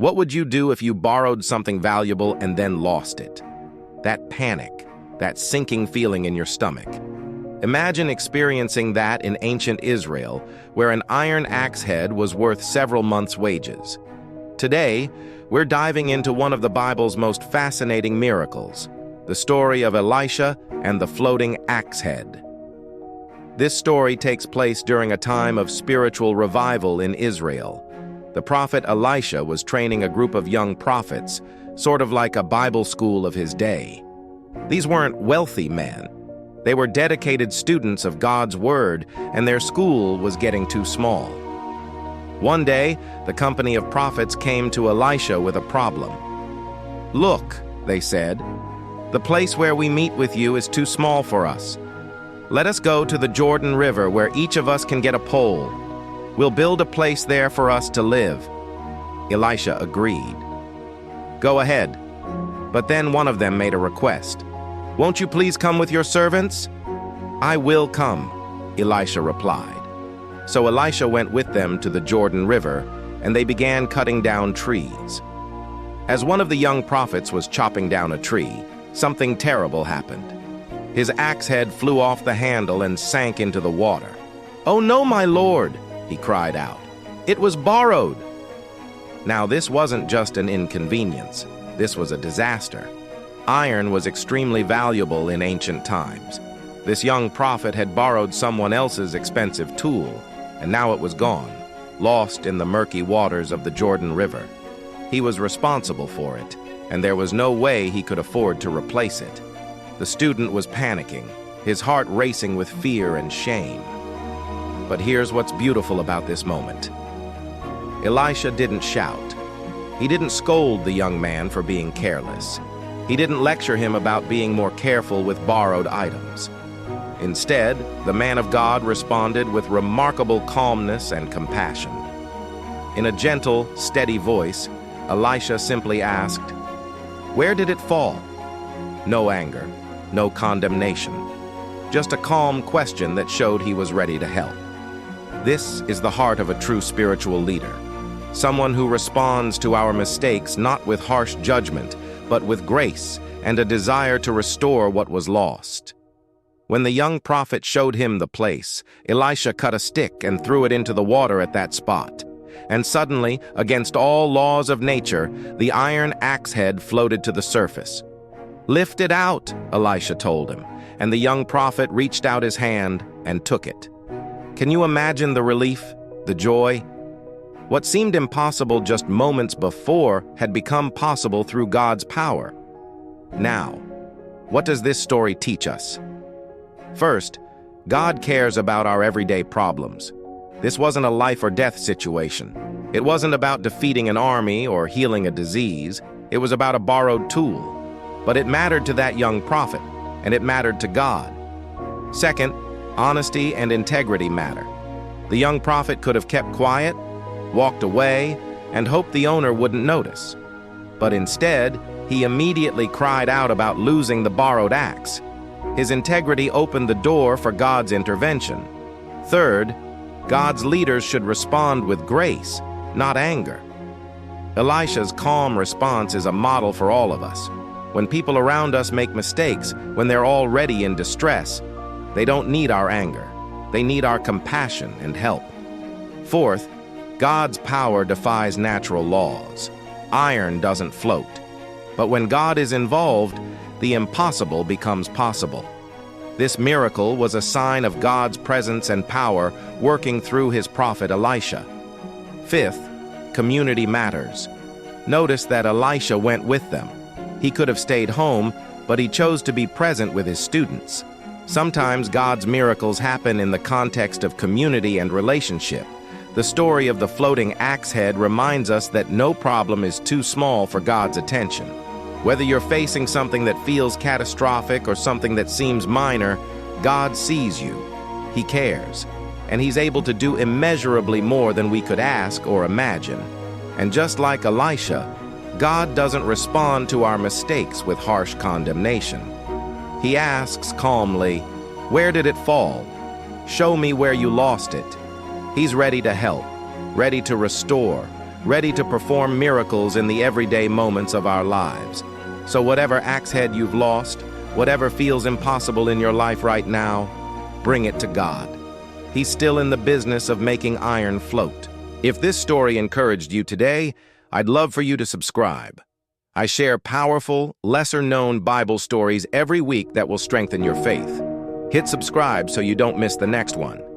What would you do if you borrowed something valuable and then lost it? That panic, that sinking feeling in your stomach. Imagine experiencing that in ancient Israel, where an iron axe head was worth several months' wages. Today, we're diving into one of the Bible's most fascinating miracles, the story of Elisha and the floating axe head. This story takes place during a time of spiritual revival in Israel. The prophet Elisha was training a group of young prophets, sort of like a Bible school of his day. These weren't wealthy men. They were dedicated students of God's word, and their school was getting too small. One day, the company of prophets came to Elisha with a problem. "Look," they said, "the place where we meet with you is too small for us. Let us go to the Jordan River where each of us can get a pole. We'll build a place there for us to live." Elisha agreed. "Go ahead." But then one of them made a request. "Won't you please come with your servants?" "I will come," Elisha replied. So Elisha went with them to the Jordan River, and they began cutting down trees. As one of the young prophets was chopping down a tree, something terrible happened. His axe head flew off the handle and sank into the water. "Oh no, my lord!" he cried out. "It was borrowed." Now this wasn't just an inconvenience. This was a disaster. Iron was extremely valuable in ancient times. This young prophet had borrowed someone else's expensive tool, and now it was gone, lost in the murky waters of the Jordan River. He was responsible for it, and there was no way he could afford to replace it. The student was panicking, his heart racing with fear and shame. But here's what's beautiful about this moment. Elisha didn't shout. He didn't scold the young man for being careless. He didn't lecture him about being more careful with borrowed items. Instead, the man of God responded with remarkable calmness and compassion. In a gentle, steady voice, Elisha simply asked, "Where did it fall?" No anger, no condemnation. Just a calm question that showed he was ready to help. This is the heart of a true spiritual leader. Someone who responds to our mistakes not with harsh judgment, but with grace and a desire to restore what was lost. When the young prophet showed him the place, Elisha cut a stick and threw it into the water at that spot. And suddenly, against all laws of nature, the iron axe head floated to the surface. "Lift it out," Elisha told him, and the young prophet reached out his hand and took it. Can you imagine the relief, the joy? What seemed impossible just moments before had become possible through God's power. Now, what does this story teach us? First, God cares about our everyday problems. This wasn't a life or death situation. It wasn't about defeating an army or healing a disease. It was about a borrowed tool. But it mattered to that young prophet, and it mattered to God. Second, honesty and integrity matter. The young prophet could have kept quiet, walked away, and hoped the owner wouldn't notice. But instead, he immediately cried out about losing the borrowed axe. His integrity opened the door for God's intervention. Third, God's leaders should respond with grace, not anger. Elisha's calm response is a model for all of us. When people around us make mistakes, when they're already in distress, they don't need our anger. They need our compassion and help. Fourth, God's power defies natural laws. Iron doesn't float. But when God is involved, the impossible becomes possible. This miracle was a sign of God's presence and power working through his prophet Elisha. Fifth, community matters. Notice that Elisha went with them. He could have stayed home, but he chose to be present with his students. Sometimes God's miracles happen in the context of community and relationship. The story of the floating axe head reminds us that no problem is too small for God's attention. Whether you're facing something that feels catastrophic or something that seems minor, God sees you. He cares, and he's able to do immeasurably more than we could ask or imagine. And just like Elisha, God doesn't respond to our mistakes with harsh condemnation. He asks calmly, "Where did it fall? Show me where you lost it." He's ready to help, ready to restore, ready to perform miracles in the everyday moments of our lives. So whatever axe head you've lost, whatever feels impossible in your life right now, bring it to God. He's still in the business of making iron float. If this story encouraged you today, I'd love for you to subscribe. I share powerful, lesser-known Bible stories every week that will strengthen your faith. Hit subscribe so you don't miss the next one.